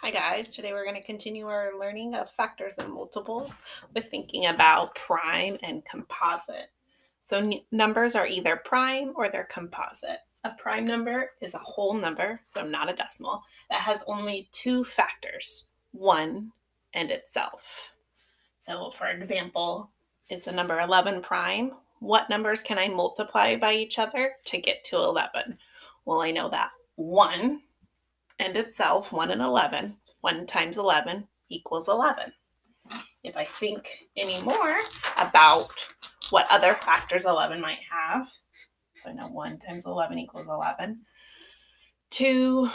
Hi guys, today we're going to continue our learning of factors and multiples with thinking about prime and composite. So numbers are either prime or they're composite. A prime number is a whole number, so not a decimal, that has only two factors, 1 and itself. So for example, is the number 11 prime? What numbers can I multiply by each other to get to 11? Well, I know that 1 and itself, 1 and 11, 1 times 11 equals 11. If I think any more about what other factors 11 might have, so I know 1 times 11 equals 11. 2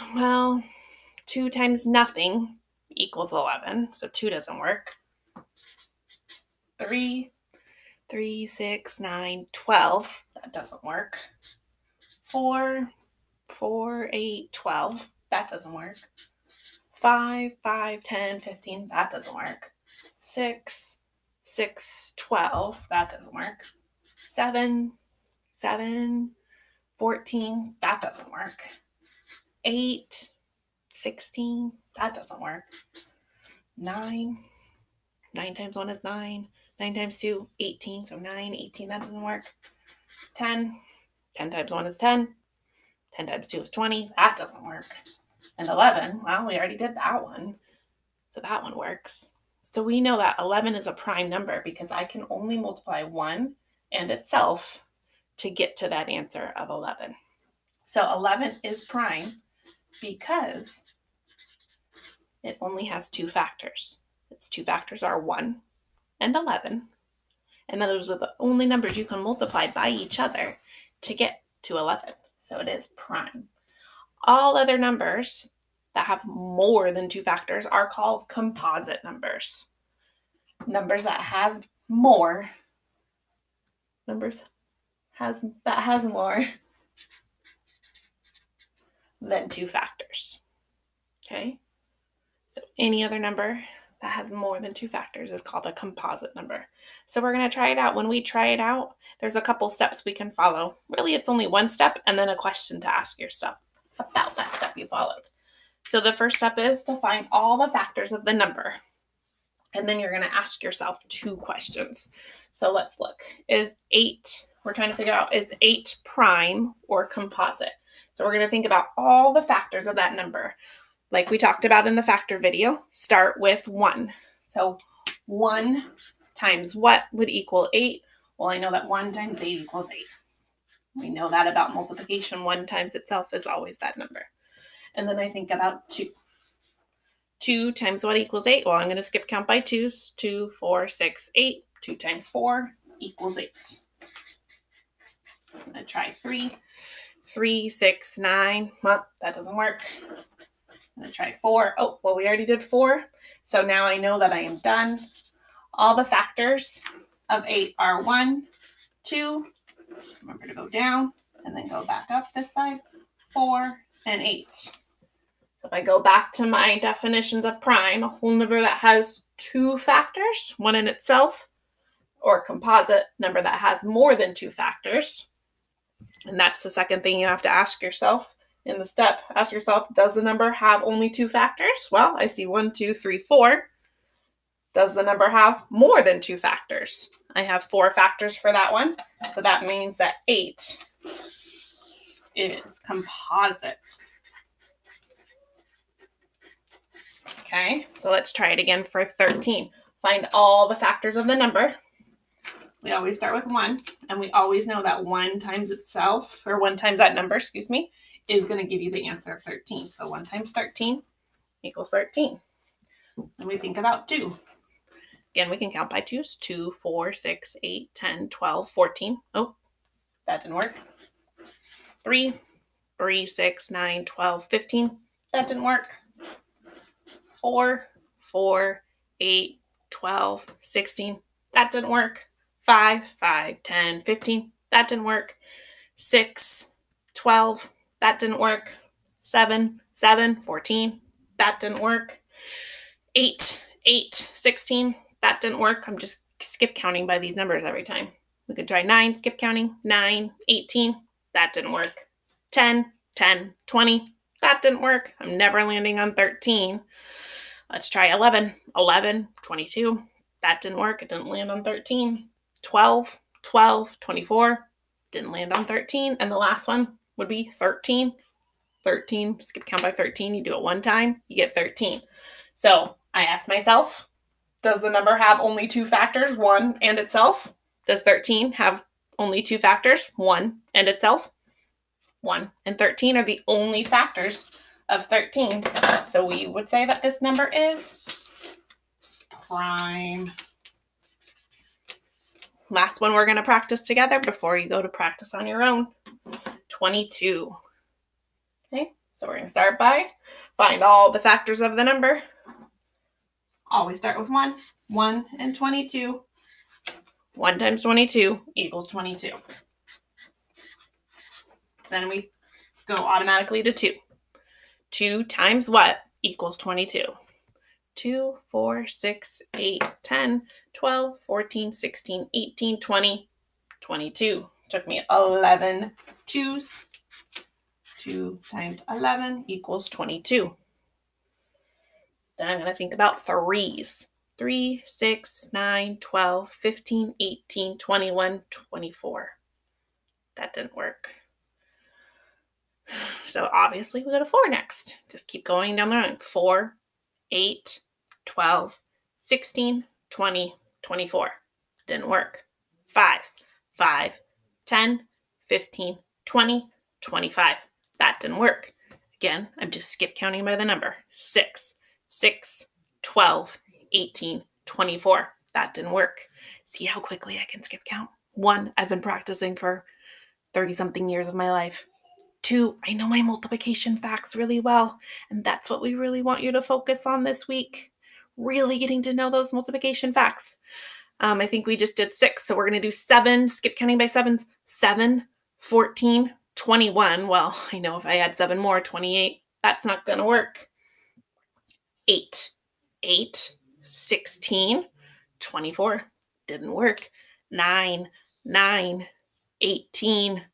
times nothing equals 11, so 2 doesn't work. 3, 6, 9, 12, that doesn't work. 4, 8, 12, that doesn't work. 5, 10, 15, that doesn't work. 6, 12, that doesn't work. 7, 14, that doesn't work. 8, 16, that doesn't work. 9 times 1 is 9. 9 times 2, 18, so 9, 18, that doesn't work. 10 times 1 is 10. 10 times 2 is 20, that doesn't work. And 11, well, we already did that one, so that one works. So we know that 11 is a prime number because I can only multiply 1 and itself to get to that answer of 11. So 11 is prime because it only has two factors. Its two factors are 1 and 11. And those are the only numbers you can multiply by each other to get to 11. So it is prime. All other numbers that have more than two factors are called composite numbers. Numbers that has more than two factors. Okay? So any other number that has more than two factors is called a composite number. So we're going to try it out. When we try it out, there's a couple steps we can follow. Really, it's only one step and then a question to ask yourself about that step you followed. So the first step is to find all the factors of the number. And then you're going to ask yourself two questions. So let's look. We're trying to figure out, is 8 prime or composite? So we're going to think about all the factors of that number. Like we talked about in the factor video, start with 1. So 1 times what would equal 8? Well, I know that 1 times 8 equals 8. We know that about multiplication. 1 times itself is always that number. And then I think about 2. 2 times what equals 8? Well, I'm going to skip count by 2s. 2, 4, 6, 8. 2 times 4 equals 8. I'm going to try 3. 3, 6, 9. Well, that doesn't work. I'm going to try 4. Oh, well, we already did 4. So now I know that I am done. All the factors of 8 are 1, 2. Remember to go down and then go back up this side. 4 and 8. So if I go back to my definitions of prime, a whole number that has two factors, 1 in itself, or a composite number that has more than two factors. And that's the second thing you have to ask yourself in the step. Ask yourself, does the number have only two factors? Well, I see 1, 2, 3, 4. Does the number have more than two factors? I have 4 factors for that one. So that means that 8 is composite. Okay, so let's try it again for 13. Find all the factors of the number. We always start with 1, and we always know that 1 times itself, or 1 times that number, is going to give you the answer of 13. So 1 times 13 equals 13. And we think about 2. Again, we can count by 2s. 2, 4, 6, 8, 10, 12, 14. Oh, that didn't work. 3, 6, 9, 12, 15. That didn't work. 4, 8, 12, 16. That didn't work. 5, 10, 15. That didn't work. 6, 12. That didn't work. 7, 14. That didn't work. 8, 16. That didn't work. I'm just skip counting by these numbers every time. We could try 9, skip counting. 9, 18. That didn't work. 10, 20. That didn't work. I'm never landing on 13. Let's try 11. 11, 22. That didn't work. It didn't land on 13. 12, 12, 24. Didn't land on 13. And the last one would be 13. 13. Skip count by 13. You do it one time, you get 13. So I asked myself, does the number have only two factors, 1 and itself? Does 13 have only two factors, 1 and itself? 1 and 13 are the only factors of 13. So we would say that this number is prime. Last one we're going to practice together before you go to practice on your own. 22. Okay, so we're going to start by find all the factors of the number. Always start with 1. 1 and 22. 1 times 22 equals 22. Then we go automatically to 2. 2 times what equals 22? 2, 4, 6, 8, 10, 12, 14, 16, 18, 20, 22. Took me 11 twos. 2 times 11 equals 22. Then I'm going to think about threes. 3, 6, 9, 12, 15, 18, 21, 24. That didn't work. So obviously we go to 4 next. Just keep going down the line. 4, 8, 12, 16, 20, 24. Didn't work. 5s. 5, 10, 15, 20, 25. That didn't work. Again, I'm just skip counting by the number. 6, 6, 12, 18, 24. That didn't work. See how quickly I can skip count? 1, I've been practicing for 30-something years of my life. 2, I know my multiplication facts really well, and that's what we really want you to focus on this week. Really getting to know those multiplication facts. I think we just did 6, so we're going to do 7, skip counting by 7s. 7, 14, 21. Well, I know if I add 7 more, 28. That's not going to work. 8, 8, 16, 24. Didn't work. 9, 9, 18,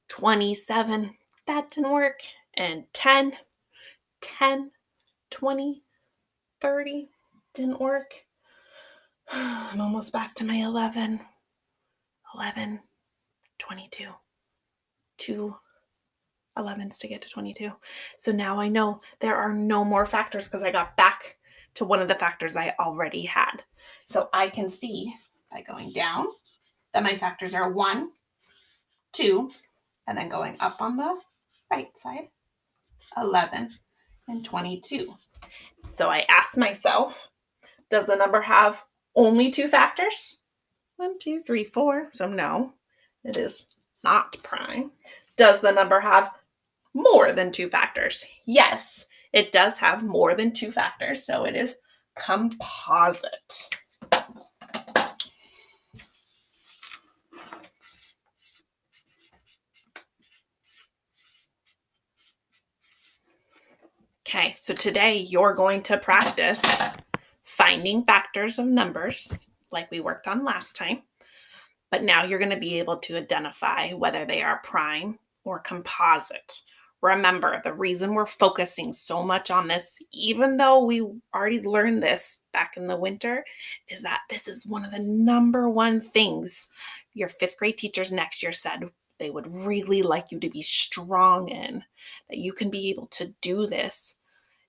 27. That didn't work. And 10, 10, 20, 30. Didn't work. I'm almost back to my 11, 11, 22. 2 11s to get to 22. So now I know there are no more factors because I got back to one of the factors I already had. So I can see by going down that my factors are 1, 2, and then going up on the right side, 11 and 22. So I asked myself, does the number have only two factors? 1, 2, 3, 4. So no, it is not prime. Does the number have more than two factors? Yes, it does have more than two factors. So it is composite. Okay, so today you're going to practice finding factors of numbers like we worked on last time. But now you're going to be able to identify whether they are prime or composite. Remember, the reason we're focusing so much on this, even though we already learned this back in the winter, is that this is one of the number one things your 5th grade teachers next year said they would really like you to be strong in, that you can be able to do this.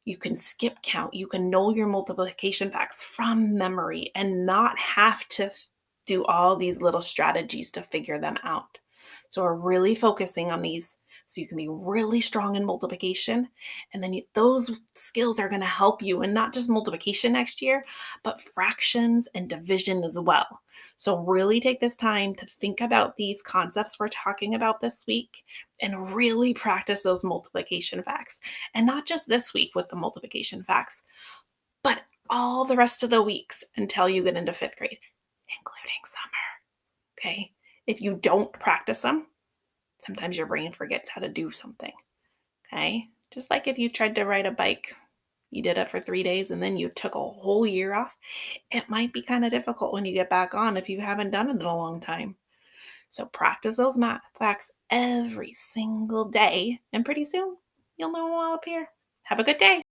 You can skip count. You can know your multiplication facts from memory and not have to do all these little strategies to figure them out. So we're really focusing on these so you can be really strong in multiplication. And then those skills are going to help you in not just multiplication next year, but fractions and division as well. So really take this time to think about these concepts we're talking about this week and really practice those multiplication facts. And not just this week with the multiplication facts, but all the rest of the weeks until you get into 5th grade, including summer. Okay? If you don't practice them, sometimes your brain forgets how to do something. Okay? Just like if you tried to ride a bike, you did it for 3 days and then you took a whole year off, it might be kind of difficult when you get back on if you haven't done it in a long time. So practice those math facts every single day, and pretty soon You'll know them all up here. Have a good day.